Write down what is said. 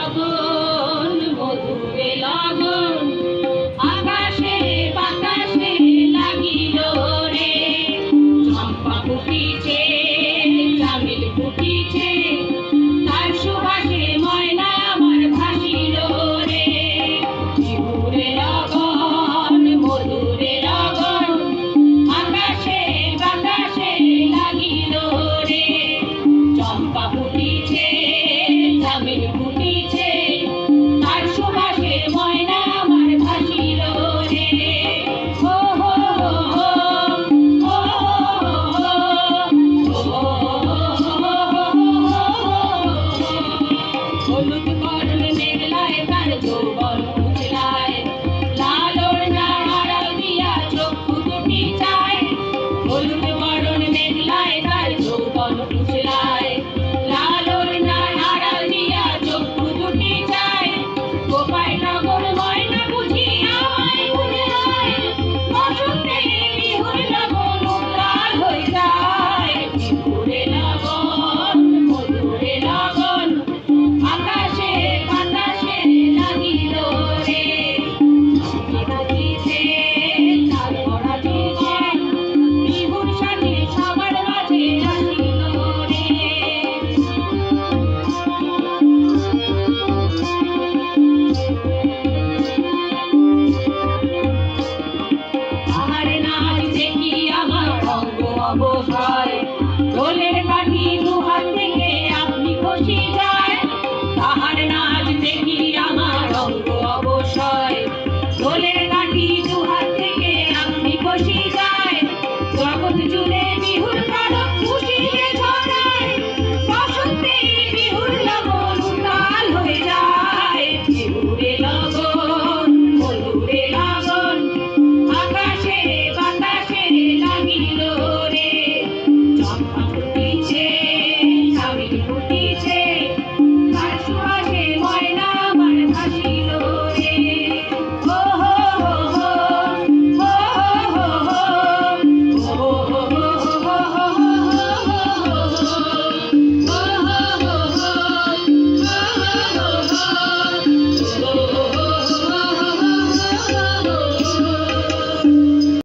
লগন মধুরে লগন আকাশে বাতাসে লাগিল রে চম্পা ফুটিছে চামেল ফুটিছে তার সুবাসে ময়না আমার ভাসিল রে মধুরে লগন মধুরে লগন আকাশে বাতাসে লাগিল রে চম্পা ফুটিছে চামেল ফুটিছে তার সুবাসে ময়না আমার ভাসিল রে ও হো হো ও হলুদ করলে মেঘলায় তার যৌবন